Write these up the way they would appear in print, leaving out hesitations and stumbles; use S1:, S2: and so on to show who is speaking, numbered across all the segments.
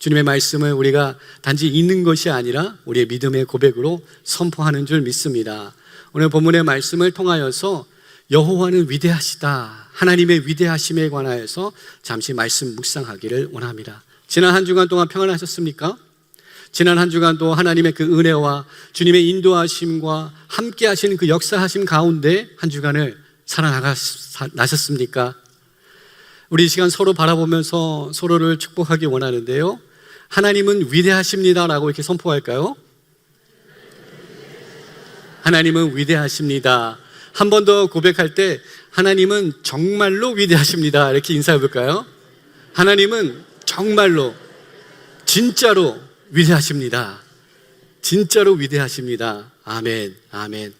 S1: 주님의 말씀을 우리가 단지 읽는 것이 아니라 우리의 믿음의 고백으로 선포하는 줄 믿습니다. 오늘 본문의 말씀을 통하여서 여호와는 위대하시다, 하나님의 위대하심에 관하여서 잠시 말씀 묵상하기를 원합니다. 지난 한 주간 동안 평안하셨습니까? 지난 한 주간도 하나님의 그 은혜와 주님의 인도하심과 함께 하시는 그 역사하심 가운데 한 주간을 살아나셨습니까? 우리 이 시간 서로 바라보면서 서로를 축복하기 원하는데요, 하나님은 위대하십니다라고 이렇게 선포할까요? 하나님은 위대하십니다. 한 번 더 고백할 때 하나님은 정말로 위대하십니다, 이렇게 인사해 볼까요? 하나님은 정말로, 진짜로 위대하십니다. 진짜로 위대하십니다. 아멘, 아멘.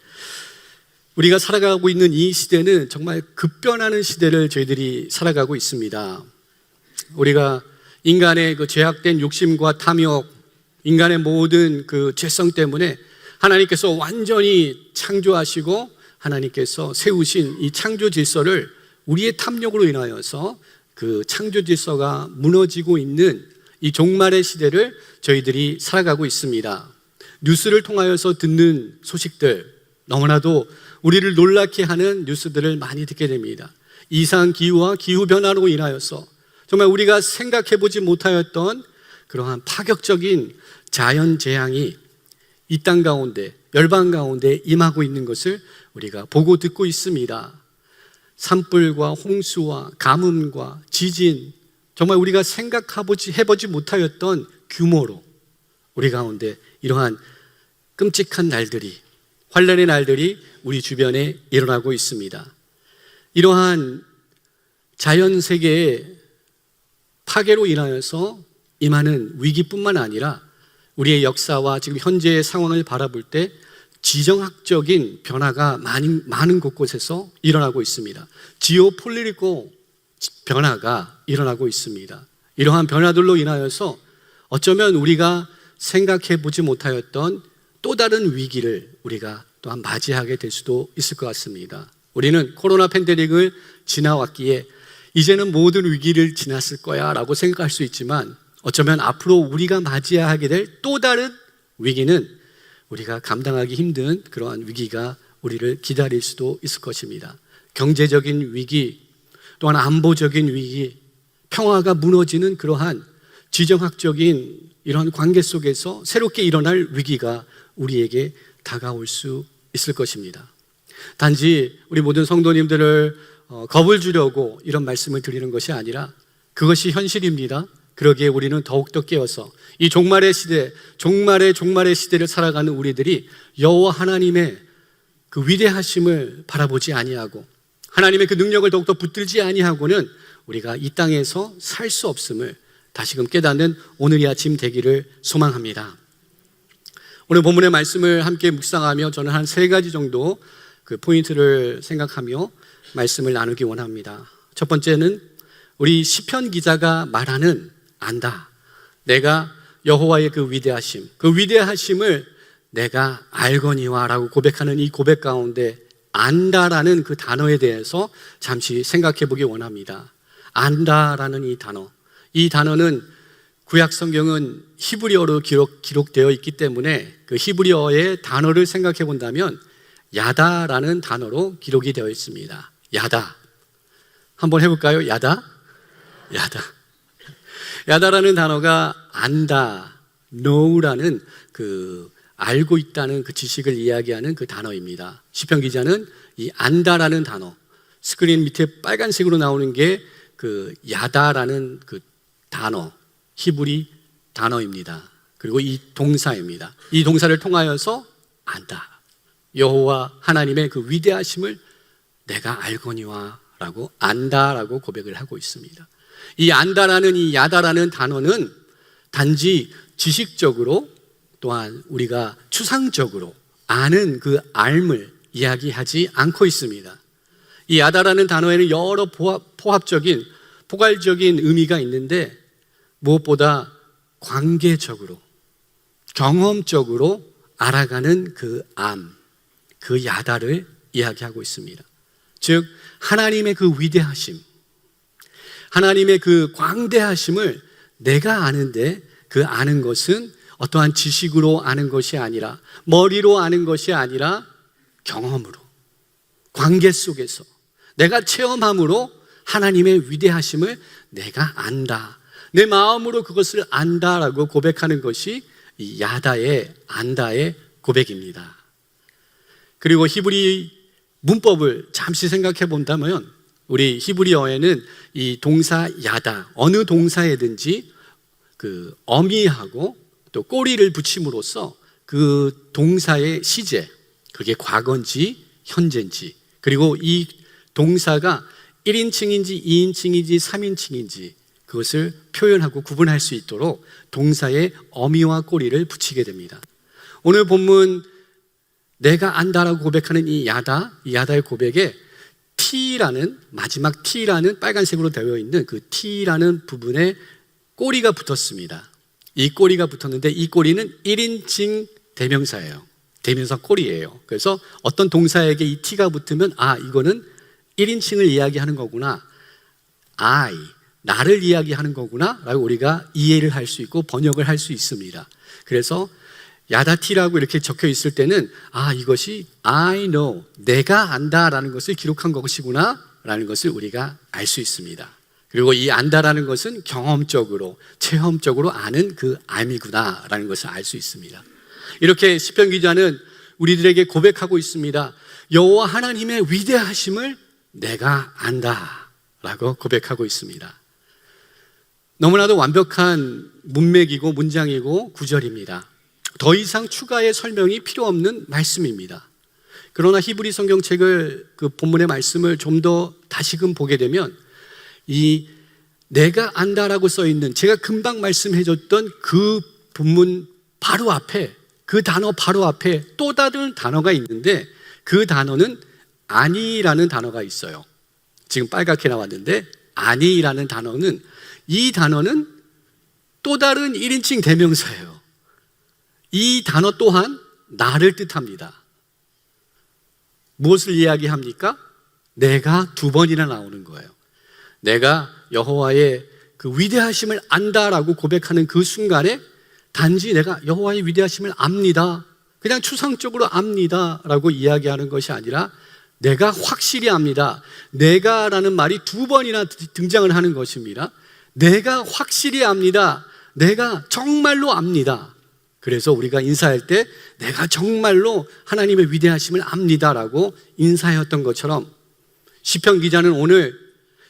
S1: 우리가 살아가고 있는 이 시대는 정말 급변하는 시대를 저희들이 살아가고 있습니다. 우리가 인간의 그 죄악된 욕심과 탐욕, 인간의 모든 그 죄성 때문에 하나님께서 완전히 창조하시고 하나님께서 세우신 이 창조 질서를 우리의 탐욕으로 인하여서 그 창조 질서가 무너지고 있는 이 종말의 시대를 저희들이 살아가고 있습니다. 뉴스를 통하여서 듣는 소식들, 너무나도 우리를 놀랍게 하는 뉴스들을 많이 듣게 됩니다. 이상기후와 기후변화로 인하여서 정말 우리가 생각해보지 못하였던 그러한 파격적인 자연재앙이 이 땅 가운데, 열방 가운데 임하고 있는 것을 우리가 보고 듣고 있습니다. 산불과 홍수와 가뭄과 지진, 정말 우리가 해보지 못하였던 규모로 우리 가운데 이러한 끔찍한 날들이, 환란의 날들이 우리 주변에 일어나고 있습니다. 이러한 자연세계의 파괴로 인하여서 임하는 위기뿐만 아니라 우리의 역사와 지금 현재의 상황을 바라볼 때 지정학적인 변화가 많은 곳곳에서 일어나고 있습니다. 지오폴리티컬 변화가 일어나고 있습니다. 이러한 변화들로 인하여서 어쩌면 우리가 생각해 보지 못하였던 또 다른 위기를 우리가 또한 맞이하게 될 수도 있을 것 같습니다. 우리는 코로나 팬데믹을 지나왔기에 이제는 모든 위기를 지났을 거야 라고 생각할 수 있지만, 어쩌면 앞으로 우리가 맞이하게 될 또 다른 위기는 우리가 감당하기 힘든 그러한 위기가 우리를 기다릴 수도 있을 것입니다. 경제적인 위기, 또한 안보적인 위기, 평화가 무너지는 그러한 지정학적인 이러한 관계 속에서 새롭게 일어날 위기가 우리에게 다가올 수 있을 것입니다. 단지 우리 모든 성도님들을 겁을 주려고 이런 말씀을 드리는 것이 아니라 그것이 현실입니다. 그러기에 우리는 더욱더 깨어서 이 종말의 시대, 종말의 시대를 살아가는 우리들이 여호와 하나님의 그 위대하심을 바라보지 아니하고 하나님의 그 능력을 더욱더 붙들지 아니하고는 우리가 이 땅에서 살 수 없음을 다시금 깨닫는 오늘 이 아침 되기를 소망합니다. 오늘 본문의 말씀을 함께 묵상하며 저는 한 3가지 정도 그 포인트를 생각하며 말씀을 나누기 원합니다. 첫 번째는 우리 시편 기자가 말하는 안다. 내가 여호와의 그 위대하심을 내가 알거니와 라고 고백하는 이 고백 가운데 안다라는 그 단어에 대해서 잠시 생각해 보기 원합니다. 안다라는 이 단어는 구약 성경은 히브리어로 기록되어 있기 때문에 그 히브리어의 단어를 생각해 본다면 야다라는 단어로 기록이 되어 있습니다. 야다. 한번 해볼까요? 야다. 야다라는 단어가 안다, know라는 그 알고 있다는 그 지식을 이야기하는 그 단어입니다. 시편 기자는 이 안다라는 단어, 스크린 밑에 빨간색으로 나오는 게 그 야다라는 그 단어, 히브리 단어입니다. 그리고 이 동사입니다. 이 동사를 통하여서 안다, 여호와 하나님의 그 위대하심을 내가 알거니와 라고 안다라고 고백을 하고 있습니다. 이 안다라는 이 야다라는 단어는 단지 지식적으로 또한 우리가 추상적으로 아는 그 알을 이야기하지 않고 있습니다. 이 야다라는 단어에는 여러 포괄적인 의미가 있는데 무엇보다 관계적으로, 경험적으로 알아가는 그 그 야다를 이야기하고 있습니다. 즉 하나님의 그 위대하심, 하나님의 그 광대하심을 내가 아는데 그 아는 것은 어떠한 지식으로 아는 것이 아니라, 머리로 아는 것이 아니라 경험으로, 관계 속에서 내가 체험함으로 하나님의 위대하심을 내가 안다, 내 마음으로 그것을 안다라고 고백하는 것이 이 야다의 안다의 고백입니다. 그리고 히브리 문법을 잠시 생각해 본다면, 우리 히브리어에는 이 동사 야다, 어느 동사에든지 그 어미하고 또 꼬리를 붙임으로써 그 동사의 시제, 그게 과거인지 현재인지, 그리고 이 동사가 1인칭인지 2인칭인지 3인칭인지 그것을 표현하고 구분할 수 있도록 동사에 어미와 꼬리를 붙이게 됩니다. 오늘 본문 내가 안다라고 고백하는 이 야다의 고백에 T라는, 마지막 T라는 빨간색으로 되어 있는 그 T라는 부분에 꼬리가 붙었습니다. 이 꼬리가 붙었는데 이 꼬리는 1인칭 대명사예요. 대명사 꼬리예요. 그래서 어떤 동사에게 이 T가 붙으면 이거는 1인칭을 이야기하는 거구나, 나를 이야기하는 거구나 라고 우리가 이해를 할 수 있고 번역을 할 수 있습니다. 그래서 야다티라고 이렇게 적혀 있을 때는 이것이 I know, 내가 안다라는 것을 기록한 것이구나 라는 것을 우리가 알 수 있습니다. 그리고 이 안다라는 것은 경험적으로, 체험적으로 아는 그 암이구나 라는 것을 알 수 있습니다. 이렇게 시편 기자는 우리들에게 고백하고 있습니다. 여호와 하나님의 위대하심을 내가 안다 라고 고백하고 있습니다. 너무나도 완벽한 문맥이고 문장이고 구절입니다. 더 이상 추가의 설명이 필요 없는 말씀입니다. 그러나 히브리 성경책을 그 본문의 말씀을 좀 더 다시금 보게 되면 이 내가 안다라고 써 있는, 제가 금방 말씀해 줬던 그 본문 바로 앞에, 그 단어 바로 앞에 또 다른 단어가 있는데 그 단어는 아니라는 단어가 있어요. 지금 빨갛게 나왔는데 아니라는 단어는, 이 단어는 또 다른 1인칭 대명사예요. 이 단어 또한 나를 뜻합니다. 무엇을 이야기합니까? 내가 두 번이나 나오는 거예요. 내가 여호와의 그 위대하심을 안다라고 고백하는 그 순간에 단지 내가 여호와의 위대하심을 압니다, 그냥 추상적으로 압니다 라고 이야기하는 것이 아니라 내가 확실히 압니다. 내가라는 말이 두 번이나 등장을 하는 것입니다. 내가 확실히 압니다. 내가 정말로 압니다. 그래서 우리가 인사할 때 내가 정말로 하나님의 위대하심을 압니다라고 인사했던 것처럼 시편 기자는 오늘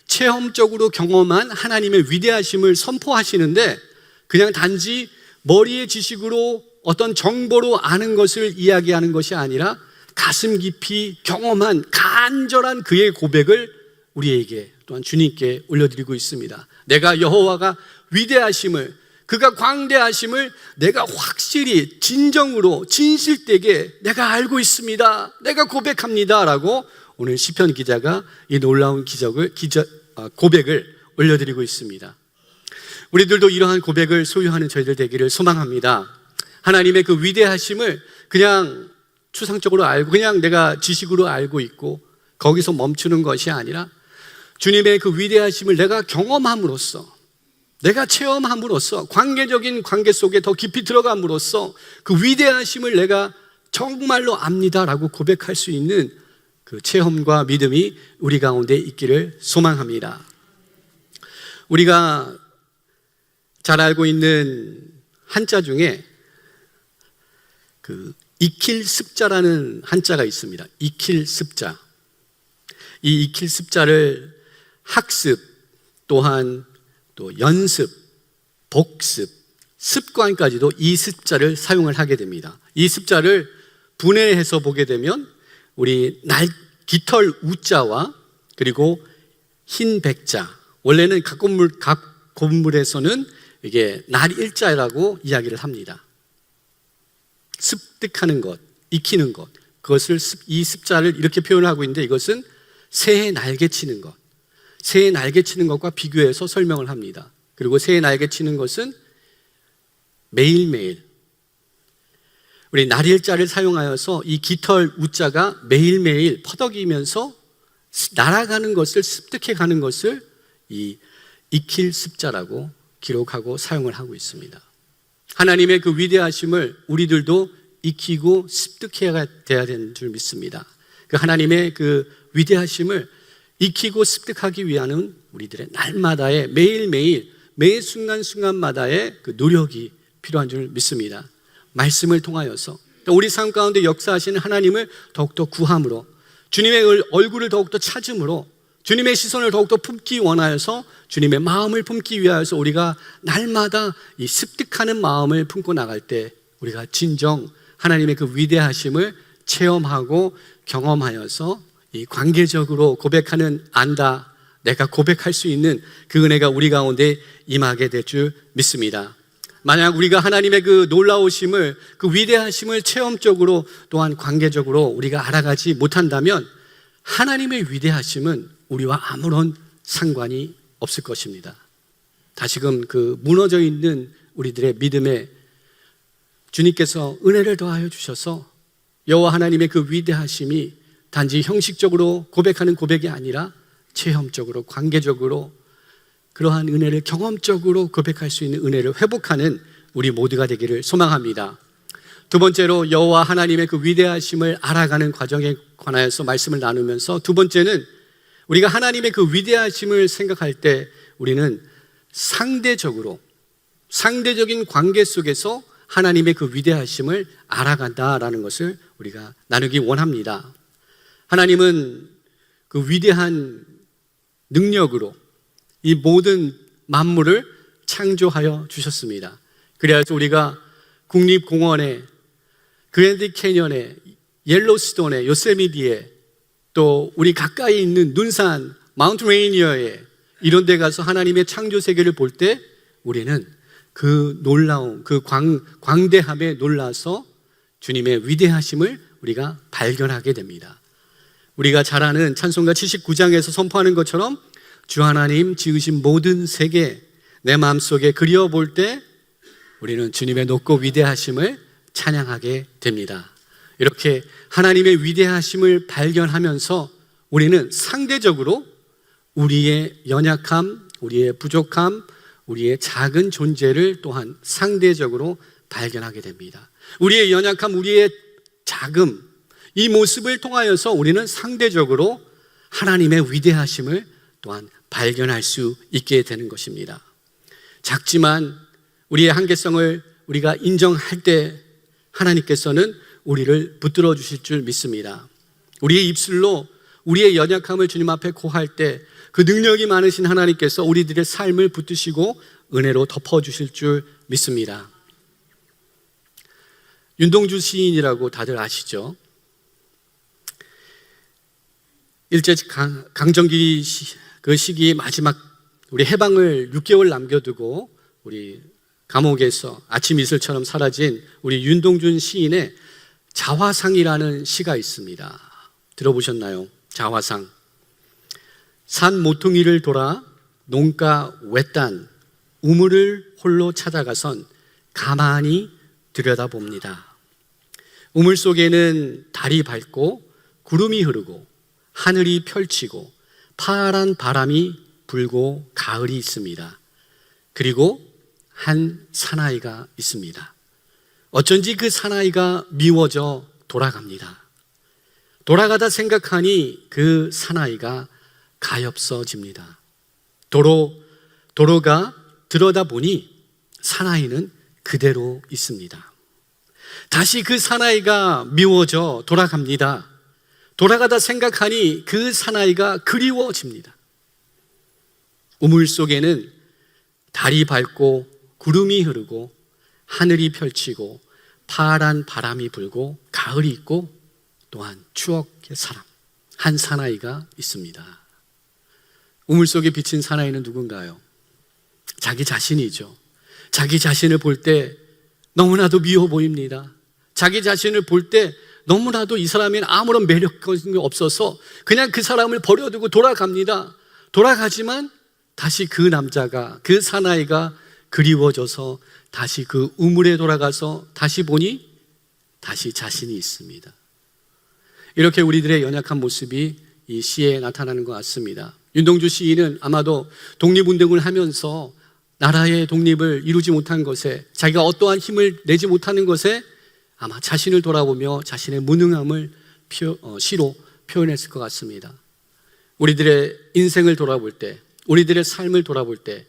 S1: 체험적으로 경험한 하나님의 위대하심을 선포하시는데 그냥 단지 머리의 지식으로 어떤 정보로 아는 것을 이야기하는 것이 아니라 가슴 깊이 경험한 간절한 그의 고백을 우리에게 또한 주님께 올려드리고 있습니다. 내가 여호와가 위대하심을, 그가 광대하심을 내가 확실히 진정으로 진실되게 내가 알고 있습니다, 내가 고백합니다 라고 오늘 시편 기자가 이 놀라운 고백을 올려드리고 있습니다. 우리들도 이러한 고백을 소유하는 저희들 되기를 소망합니다. 하나님의 그 위대하심을 그냥 추상적으로 알고 그냥 내가 지식으로 알고 있고 거기서 멈추는 것이 아니라 주님의 그 위대하심을 내가 경험함으로써, 내가 체험함으로써, 관계적인 관계 속에 더 깊이 들어감으로써 그 위대하심을 내가 정말로 압니다라고 고백할 수 있는 그 체험과 믿음이 우리 가운데 있기를 소망합니다. 우리가 잘 알고 있는 한자 중에 그 익힐 습자라는 한자가 있습니다. 익힐 습자. 이 익힐 습자를 학습, 또한 또 연습, 복습, 습관까지도 이 습자를 사용을 하게 됩니다. 이 습자를 분해해서 보게 되면 우리 깃털 우자와 그리고 흰 백자, 원래는 각 건물에서는 이게 날일자라고 이야기를 합니다. 습득하는 것, 익히는 것, 그것을 이 습자를 이렇게 표현하고 있는데 이것은 새에 날개치는 것, 새에 날개치는 것과 비교해서 설명을 합니다. 그리고 새에 날개치는 것은 매일매일, 우리 날일자를 사용하여서 이 깃털 우자가 매일매일 퍼덕이면서 날아가는 것을, 습득해가는 것을 이 익힐 습자라고 기록하고 사용을 하고 있습니다. 하나님의 그 위대하심을 우리들도 익히고 습득해야 돼야 되는 줄 믿습니다. 그 하나님의 그 위대하심을 익히고 습득하기 위한 우리들의 날마다의 매일매일 매 순간순간마다의 그 노력이 필요한 줄 믿습니다. 말씀을 통하여서 또 우리 삶 가운데 역사하시는 하나님을 더욱더 구함으로, 주님의 얼굴을 더욱더 찾음으로, 주님의 시선을 더욱더 품기 원하여서 주님의 마음을 품기 위하여서 우리가 날마다 이 습득하는 마음을 품고 나갈 때 우리가 진정 하나님의 그 위대하심을 체험하고 경험하여서 이 관계적으로 고백하는 안다, 내가 고백할 수 있는 그 은혜가 우리 가운데 임하게 될 줄 믿습니다. 만약 우리가 하나님의 그 놀라우심을, 그 위대하심을 체험적으로 또한 관계적으로 우리가 알아가지 못한다면 하나님의 위대하심은 우리와 아무런 상관이 없을 것입니다. 다시금 그 무너져 있는 우리들의 믿음에 주님께서 은혜를 더하여 주셔서 여호와 하나님의 그 위대하심이 단지 형식적으로 고백하는 고백이 아니라 체험적으로, 관계적으로 그러한 은혜를 경험적으로 고백할 수 있는 은혜를 회복하는 우리 모두가 되기를 소망합니다. 두 번째로 여호와 하나님의 그 위대하심을 알아가는 과정에 관하여서 말씀을 나누면서, 두 번째는 우리가 하나님의 그 위대하심을 생각할 때 우리는 상대적인 관계 속에서 하나님의 그 위대하심을 알아간다라는 것을 우리가 나누기 원합니다. 하나님은 그 위대한 능력으로 이 모든 만물을 창조하여 주셨습니다. 그래서 우리가 국립공원에, 그랜드 캐년에, 옐로스톤에, 요세미티에, 또 우리 가까이 있는 눈산, 마운트 레이니어에 이런 데 가서 하나님의 창조 세계를 볼 때 우리는 그 놀라움, 그 광대함에 놀라서 주님의 위대하심을 우리가 발견하게 됩니다. 우리가 잘 아는 찬송가 79장에서 선포하는 것처럼 주 하나님 지으신 모든 세계 내 마음속에 그려볼 때 우리는 주님의 높고 위대하심을 찬양하게 됩니다. 이렇게 하나님의 위대하심을 발견하면서 우리는 상대적으로 우리의 연약함, 우리의 부족함, 우리의 작은 존재를 또한 상대적으로 발견하게 됩니다. 우리의 연약함, 우리의 작음, 이 모습을 통하여서 우리는 상대적으로 하나님의 위대하심을 또한 발견할 수 있게 되는 것입니다. 작지만 우리의 한계성을 우리가 인정할 때 하나님께서는 우리를 붙들어 주실 줄 믿습니다. 우리의 입술로 우리의 연약함을 주님 앞에 고할 때 그 능력이 많으신 하나님께서 우리들의 삶을 붙드시고 은혜로 덮어주실 줄 믿습니다. 윤동주 시인이라고 다들 아시죠? 일제 강점기 그 시기 마지막 우리 해방을 6개월 남겨두고 우리 감옥에서 아침 이슬처럼 사라진 우리 윤동준 시인의 자화상이라는 시가 있습니다. 들어보셨나요? 자화상. 산 모퉁이를 돌아 농가 외딴 우물을 홀로 찾아가선 가만히 들여다봅니다. 우물 속에는 달이 밝고 구름이 흐르고 하늘이 펼치고 파란 바람이 불고 가을이 있습니다. 그리고 한 사나이가 있습니다. 어쩐지 그 사나이가 미워져 돌아갑니다. 돌아가다 생각하니 그 사나이가 가엾어집니다. 도로가 들여다보니 사나이는 그대로 있습니다. 다시 그 사나이가 미워져 돌아갑니다. 돌아가다 생각하니 그 사나이가 그리워집니다. 우물 속에는 달이 밝고 구름이 흐르고 하늘이 펼치고 파란 바람이 불고 가을이 있고 또한 추억의 사람 한 사나이가 있습니다. 우물 속에 비친 사나이는 누군가요? 자기 자신이죠. 자기 자신을 볼 때 너무나도 미워 보입니다. 자기 자신을 볼 때 너무나도 이 사람에는 아무런 매력이 없어서 그냥 그 사람을 버려두고 돌아갑니다. 돌아가지만 다시 그 남자가, 그 사나이가 그리워져서 다시 그 우물에 돌아가서 다시 보니 다시 자신이 있습니다. 이렇게 우리들의 연약한 모습이 이 시에 나타나는 것 같습니다. 윤동주 시인은 아마도 독립운동을 하면서 나라의 독립을 이루지 못한 것에, 자기가 어떠한 힘을 내지 못하는 것에 아마 자신을 돌아보며 자신의 무능함을 시로 표현했을 것 같습니다. 우리들의 인생을 돌아볼 때, 우리들의 삶을 돌아볼 때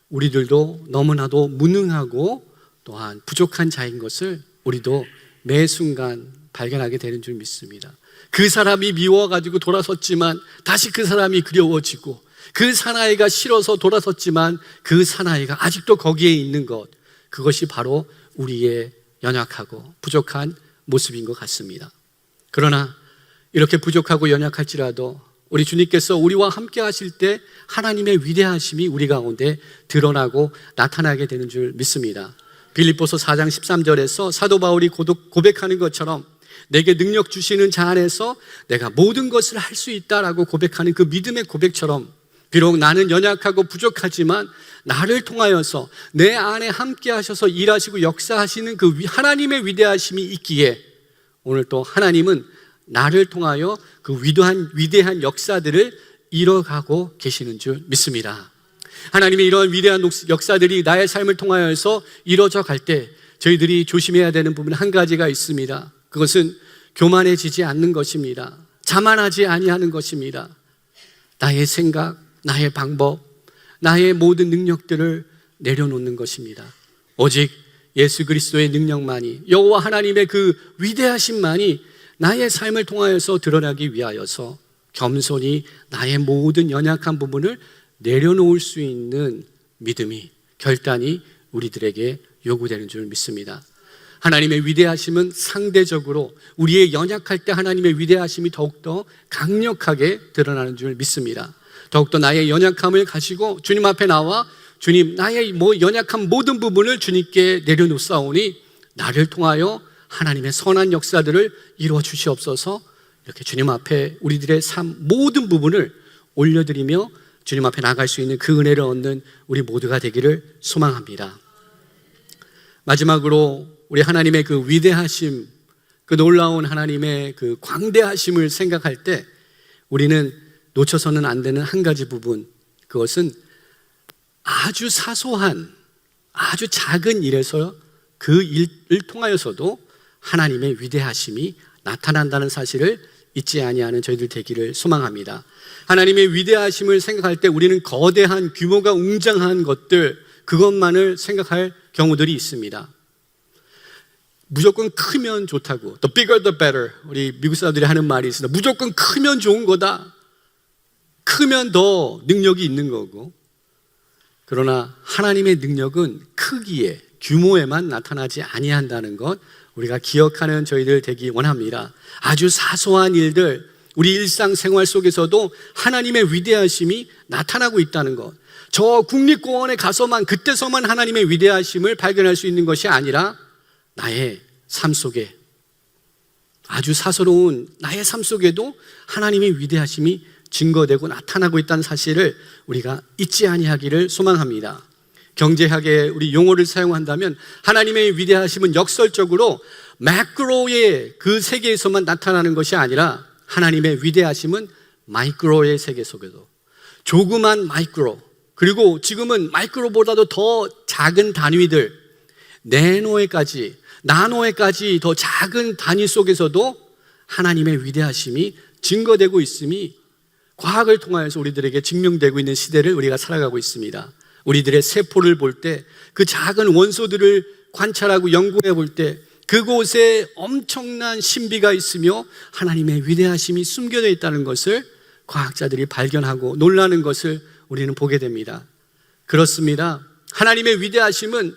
S1: 우리들도 너무나도 무능하고 또한 부족한 자인 것을 우리도 매 순간 발견하게 되는 줄 믿습니다. 그 사람이 미워가지고 돌아섰지만 다시 그 사람이 그리워지고, 그 사나이가 싫어서 돌아섰지만 그 사나이가 아직도 거기에 있는 것, 그것이 바로 우리의 연약하고 부족한 모습인 것 같습니다. 그러나 이렇게 부족하고 연약할지라도 우리 주님께서 우리와 함께 하실 때 하나님의 위대하심이 우리 가운데 드러나고 나타나게 되는 줄 믿습니다. 빌립보서 4장 13절에서 사도 바울이 고백하는 것처럼 내게 능력 주시는 자 안에서 내가 모든 것을 할 수 있다라고 고백하는 그 믿음의 고백처럼, 비록 나는 연약하고 부족하지만 나를 통하여서 내 안에 함께 하셔서 일하시고 역사하시는 그 하나님의 위대하심이 있기에 오늘 또 하나님은 나를 통하여 그 위대한 역사들을 이뤄가고 계시는 줄 믿습니다. 하나님의 이런 위대한 역사들이 나의 삶을 통하여서 이루어져 갈 때 저희들이 조심해야 되는 부분 한 가지가 있습니다. 그것은 교만해지지 않는 것입니다. 자만하지 아니하는 것입니다. 나의 생각, 나의 방법, 나의 모든 능력들을 내려놓는 것입니다. 오직 예수 그리스도의 능력만이, 여호와 하나님의 그 위대하심만이 나의 삶을 통하여서 드러나기 위하여서 겸손히 나의 모든 연약한 부분을 내려놓을 수 있는 믿음이, 결단이 우리들에게 요구되는 줄 믿습니다. 하나님의 위대하심은 상대적으로 우리의 연약할 때 하나님의 위대하심이 더욱더 강력하게 드러나는 줄 믿습니다. 더욱더 나의 연약함을 가지고 주님 앞에 나와, 주님, 나의 연약한 모든 부분을 주님께 내려놓사오니 나를 통하여 하나님의 선한 역사들을 이루어 주시옵소서. 이렇게 주님 앞에 우리들의 삶 모든 부분을 올려드리며 주님 앞에 나갈 수 있는 그 은혜를 얻는 우리 모두가 되기를 소망합니다. 마지막으로 우리 하나님의 그 위대하심, 그 놀라운 하나님의 그 광대하심을 생각할 때 우리는 놓쳐서는 안 되는 한 가지 부분, 그것은 아주 사소한, 아주 작은 일에서 그 일을 통하여서도 하나님의 위대하심이 나타난다는 사실을 잊지 아니하는 저희들 되기를 소망합니다. 하나님의 위대하심을 생각할 때 우리는 거대한 규모가 웅장한 것들, 그것만을 생각할 경우들이 있습니다. 무조건 크면 좋다고, the bigger the better, 우리 미국 사람들이 하는 말이 있습니다. 무조건 크면 좋은 거다. 크면 더 능력이 있는 거고. 그러나 하나님의 능력은 크기에, 규모에만 나타나지 아니한다는 것, 우리가 기억하는 저희들 되기 원합니다. 아주 사소한 일들, 우리 일상생활 속에서도 하나님의 위대하심이 나타나고 있다는 것, 저 국립공원에 가서만, 그때서만 하나님의 위대하심을 발견할 수 있는 것이 아니라 나의 삶 속에, 아주 사소로운 나의 삶 속에도 하나님의 위대하심이 증거되고 나타나고 있다는 사실을 우리가 잊지 아니하기를 소망합니다. 경제학의 우리 용어를 사용한다면 하나님의 위대하심은 역설적으로 매크로의 그 세계에서만 나타나는 것이 아니라 하나님의 위대하심은 마이크로의 세계 속에도, 조그만 마이크로, 그리고 지금은 마이크로보다도 더 작은 단위들, 나노에까지 더 작은 단위 속에서도 하나님의 위대하심이 증거되고 있음이 과학을 통하여서 우리들에게 증명되고 있는 시대를 우리가 살아가고 있습니다. 우리들의 세포를 볼 때, 그 작은 원소들을 관찰하고 연구해 볼 때 그곳에 엄청난 신비가 있으며 하나님의 위대하심이 숨겨져 있다는 것을 과학자들이 발견하고 놀라는 것을 우리는 보게 됩니다. 그렇습니다. 하나님의 위대하심은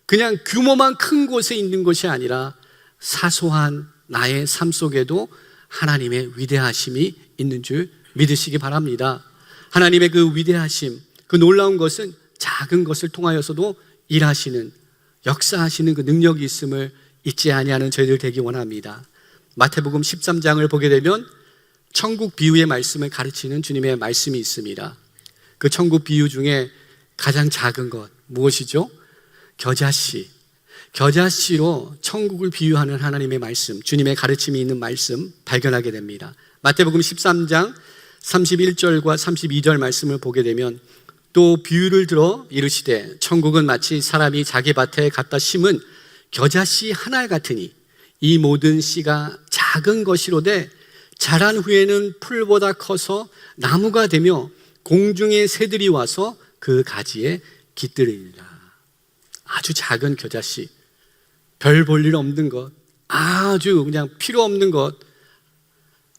S1: 그냥 규모만 큰 곳에 있는 것이 아니라 사소한 나의 삶 속에도 하나님의 위대하심이 있는 줄 믿으시기 바랍니다. 하나님의 그 위대하심, 그 놀라운 것은 작은 것을 통하여서도 일하시는, 역사하시는 그 능력이 있음을 잊지 아니하는 저희들 되기 원합니다. 마태복음 13장을 보게 되면 천국 비유의 말씀을 가르치는 주님의 말씀이 있습니다. 그 천국 비유 중에 가장 작은 것 무엇이죠? 겨자씨로 천국을 비유하는 하나님의 말씀, 주님의 가르침이 있는 말씀 발견하게 됩니다. 마태복음 13장 31절과 32절 말씀을 보게 되면 또 비유를 들어 이르시되 천국은 마치 사람이 자기 밭에 갖다 심은 겨자씨 하나 같으니 이 모든 씨가 작은 것이로되 자란 후에는 풀보다 커서 나무가 되며 공중의 새들이 와서 그 가지에 깃들으리라. 아주 작은 겨자씨, 별 볼 일 없는 것, 아주 그냥 필요 없는 것,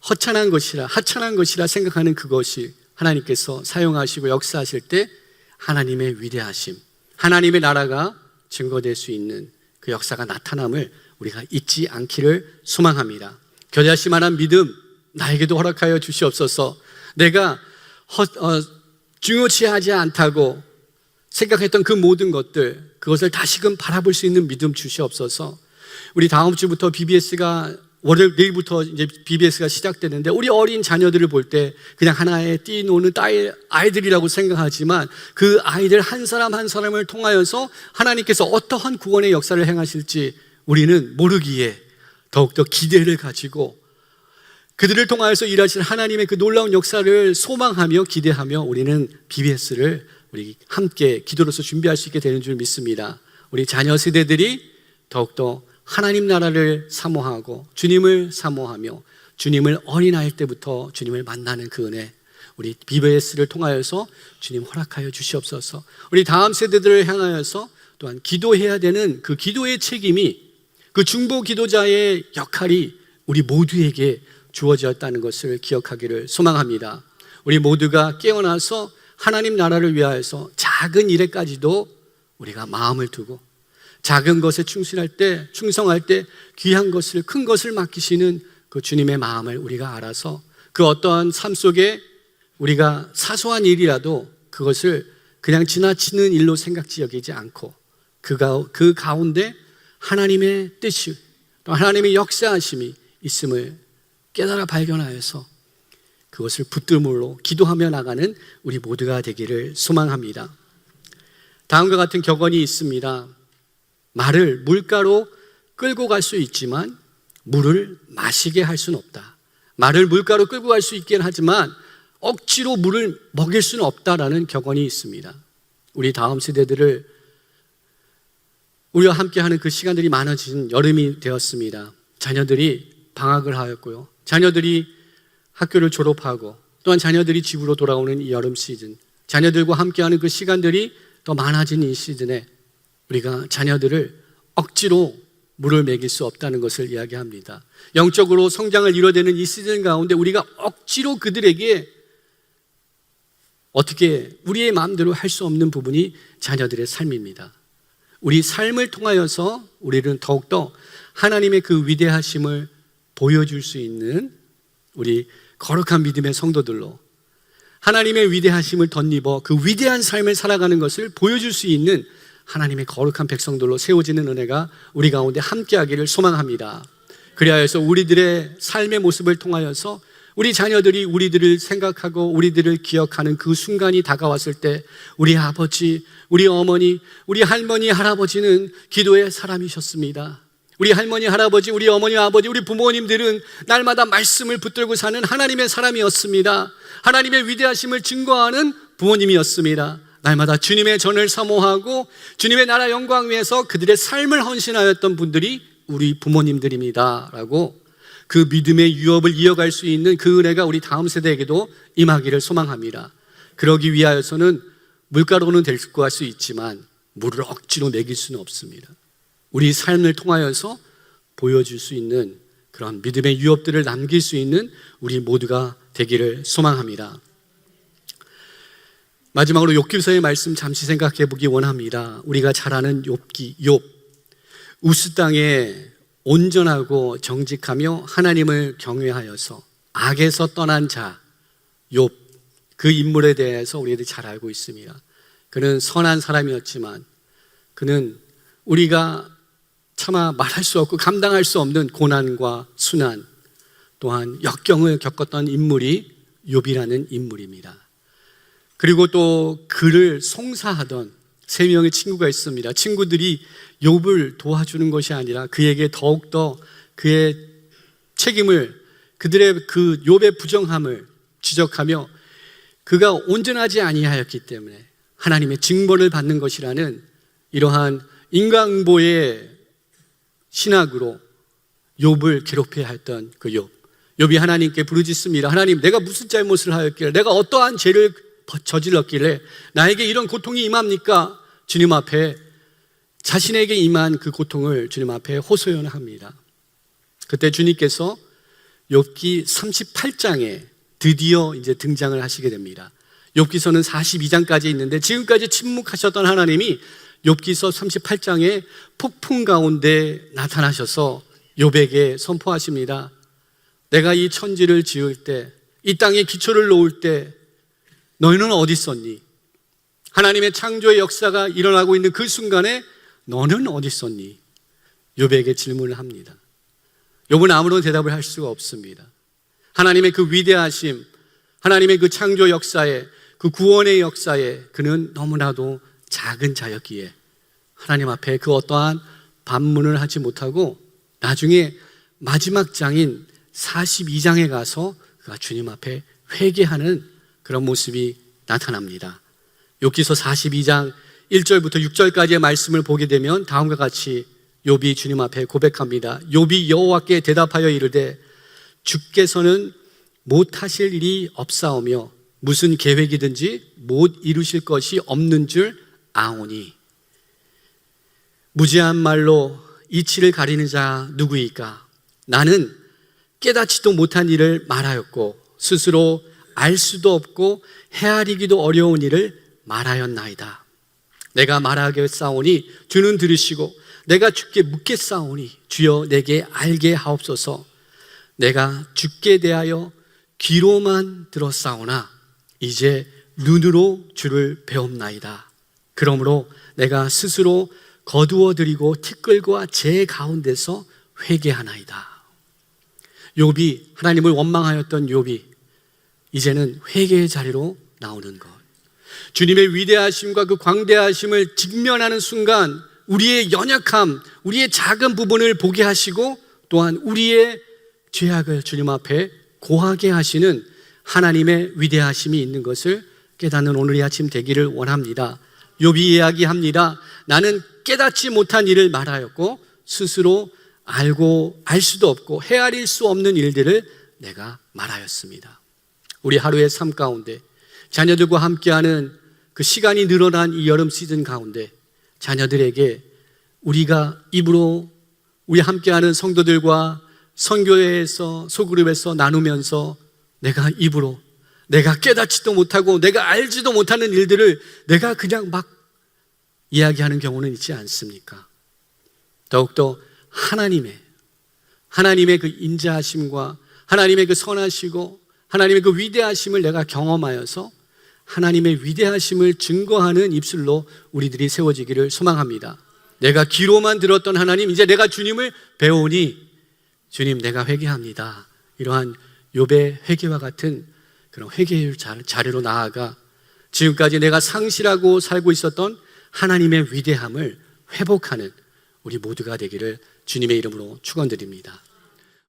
S1: 하찮은 것이라 생각하는 그것이 하나님께서 사용하시고 역사하실 때 하나님의 위대하심, 하나님의 나라가 증거될 수 있는 그 역사가 나타남을 우리가 잊지 않기를 소망합니다. 겨자씨만한 믿음 나에게도 허락하여 주시옵소서. 내가 중요시하지 않다고 생각했던 그 모든 것들, 그것을 다시금 바라볼 수 있는 믿음 주시옵소서. 우리 다음 주부터 BBS가 내일부터 이제 BBS가 시작되는데 우리 어린 자녀들을 볼 때 그냥 하나의 뛰노는 아이들이라고 생각하지만 그 아이들 한 사람 한 사람을 통하여서 하나님께서 어떠한 구원의 역사를 행하실지 우리는 모르기에 더욱더 기대를 가지고 그들을 통하여서 일하실 하나님의 그 놀라운 역사를 소망하며 기대하며 우리는 BBS를 우리 함께 기도로서 준비할 수 있게 되는 줄 믿습니다. 우리 자녀 세대들이 더욱더 하나님 나라를 사모하고 주님을 사모하며 주님을 어린아이 때부터 주님을 만나는 그 은혜, 우리 BBS를 통하여서 주님 허락하여 주시옵소서. 우리 다음 세대들을 향하여서 또한 기도해야 되는 그 기도의 책임이, 그 중보 기도자의 역할이 우리 모두에게 주어졌다는 것을 기억하기를 소망합니다. 우리 모두가 깨어나서 하나님 나라를 위하여서 작은 일에까지도 우리가 마음을 두고 작은 것에 충성할 때 귀한 것을, 큰 것을 맡기시는 그 주님의 마음을 우리가 알아서 그 어떠한 삶 속에 우리가 사소한 일이라도 그것을 그냥 지나치는 일로 생각지 여기지 않고 그 가운데 하나님의 뜻이, 또 하나님의 역사하심이 있음을 깨달아 발견하여서 그것을 붙들므로 기도하며 나가는 우리 모두가 되기를 소망합니다. 다음과 같은 격언이 있습니다. 말을 물가로 끌고 갈 수 있지만 물을 마시게 할 수는 없다. 말을 물가로 끌고 갈 수 있긴 하지만 억지로 물을 먹일 수는 없다라는 격언이 있습니다. 우리 다음 세대들을 우리와 함께하는 그 시간들이 많아진 여름이 되었습니다. 자녀들이 방학을 하였고요, 자녀들이 학교를 졸업하고 또한 자녀들이 집으로 돌아오는 이 여름 시즌, 자녀들과 함께하는 그 시간들이 더 많아진 이 시즌에 우리가 자녀들을 억지로 물을 먹일 수 없다는 것을 이야기합니다. 영적으로 성장을 이뤄내는 이 시즌 가운데 우리가 억지로 그들에게 어떻게 우리의 마음대로 할 수 없는 부분이 자녀들의 삶입니다. 우리 삶을 통하여서 우리는 더욱더 하나님의 그 위대하심을 보여줄 수 있는 우리 거룩한 믿음의 성도들로 하나님의 위대하심을 덧입어 그 위대한 삶을 살아가는 것을 보여줄 수 있는 하나님의 거룩한 백성들로 세워지는 은혜가 우리 가운데 함께하기를 소망합니다. 그리하여서 우리들의 삶의 모습을 통하여서 우리 자녀들이 우리들을 생각하고 우리들을 기억하는 그 순간이 다가왔을 때 우리 아버지, 우리 어머니, 우리 할머니, 할아버지는 기도의 사람이셨습니다. 우리 할머니, 할아버지, 우리 어머니, 아버지, 우리 부모님들은 날마다 말씀을 붙들고 사는 하나님의 사람이었습니다. 하나님의 위대하심을 증거하는 부모님이었습니다. 날마다 주님의 전을 사모하고 주님의 나라 영광 위해서 그들의 삶을 헌신하였던 분들이 우리 부모님들입니다 라고 그 믿음의 유업을 이어갈 수 있는 그 은혜가 우리 다음 세대에게도 임하기를 소망합니다. 그러기 위하여서는 물가로는 데리고 갈 수 있지만 물을 억지로 먹일 수는 없습니다. 우리 삶을 통하여서 보여줄 수 있는 그런 믿음의 유업들을 남길 수 있는 우리 모두가 되기를 소망합니다. 마지막으로 욥기서의 말씀 잠시 생각해 보기 원합니다. 우리가 잘 아는 욥, 우스 땅에 온전하고 정직하며 하나님을 경외하여서 악에서 떠난 자 욥, 그 인물에 대해서 우리들이 잘 알고 있습니다. 그는 선한 사람이었지만 그는 우리가 차마 말할 수 없고 감당할 수 없는 고난과 순환 또한 역경을 겪었던 인물이 욥이라는 인물입니다. 그리고 또 그를 송사하던 3명의 친구가 있습니다. 친구들이 욥을 도와주는 것이 아니라 그에게 더욱더 그의 책임을, 그들의 그 욥의 부정함을 지적하며 그가 온전하지 아니하였기 때문에 하나님의 징벌을 받는 것이라는 이러한 인간보의 신학으로 욥을 괴롭혀야 했던 그 욥. 욥이 하나님께 부르짖습니다. 하나님, 내가 무슨 잘못을 하였길래, 내가 어떠한 죄를 저질렀길래 나에게 이런 고통이 임합니까? 주님 앞에 자신에게 임한 그 고통을 주님 앞에 호소연합니다. 그때 주님께서 욥기 38장에 드디어 이제 등장을 하시게 됩니다. 욥기서는 42장까지 있는데 지금까지 침묵하셨던 하나님이 욥기서 38장에 폭풍 가운데 나타나셔서 욥에게 선포하십니다. 내가 이 천지를 지을 때, 이 땅에 기초를 놓을 때 너희는 어디 있었니? 하나님의 창조의 역사가 일어나고 있는 그 순간에 너는 어디 있었니? 욥에게 질문을 합니다. 욥은 아무런 대답을 할 수가 없습니다. 하나님의 그 위대하심, 하나님의 그 창조 역사에, 그 구원의 역사에 그는 너무나도 작은 자였기에 하나님 앞에 그 어떠한 반문을 하지 못하고 나중에 마지막 장인 42장에 가서 그가 주님 앞에 회개하는 그런 모습이 나타납니다. 욥기서 42장 1절부터 6절까지의 말씀을 보게 되면 다음과 같이 욥이 주님 앞에 고백합니다. 욥이 여호와께 대답하여 이르되 주께서는 못하실 일이 없사오며 무슨 계획이든지 못 이루실 것이 없는 줄 아오니 무지한 말로 이치를 가리는 자 누구이까? 나는 깨닫지도 못한 일을 말하였고 스스로 알 수도 없고 헤아리기도 어려운 일을 말하였나이다. 내가 말하겠사오니 주는 들으시고 내가 주께 묻겠사오니 주여 내게 알게 하옵소서. 내가 주께 대하여 귀로만 들었사오나 이제 눈으로 주를 배옵나이다. 그러므로 내가 스스로 거두어드리고 티끌과 재 가운데서 회개하나이다. 욥이 하나님을 원망하였던 욥이 이제는 회개의 자리로 나오는 것. 주님의 위대하심과 그 광대하심을 직면하는 순간 우리의 연약함, 우리의 작은 부분을 보게 하시고 또한 우리의 죄악을 주님 앞에 고하게 하시는 하나님의 위대하심이 있는 것을 깨닫는 오늘의 아침 되기를 원합니다. 욥이 이야기합니다. 나는 깨닫지 못한 일을 말하였고 스스로 알고 알 수도 없고 헤아릴 수 없는 일들을 내가 말하였습니다. 우리 하루의 삶 가운데 자녀들과 함께하는 그 시간이 늘어난 이 여름 시즌 가운데 자녀들에게 우리가 입으로 우리 함께하는 성도들과 선교회에서 소그룹에서 나누면서 내가 입으로 내가 깨닫지도 못하고 내가 알지도 못하는 일들을 내가 그냥 막 이야기하는 경우는 있지 않습니까? 더욱더 하나님의 그 인자하심과 하나님의 그 선하시고 하나님의 그 위대하심을 내가 경험하여서 하나님의 위대하심을 증거하는 입술로 우리들이 세워지기를 소망합니다. 내가 귀로만 들었던 하나님, 이제 내가 주님을 배우니 주님 내가 회개합니다. 이러한 욥의 회개와 같은 그런 회개의 자리로 나아가 지금까지 내가 상실하고 살고 있었던 하나님의 위대함을 회복하는 우리 모두가 되기를 주님의 이름으로 축원드립니다.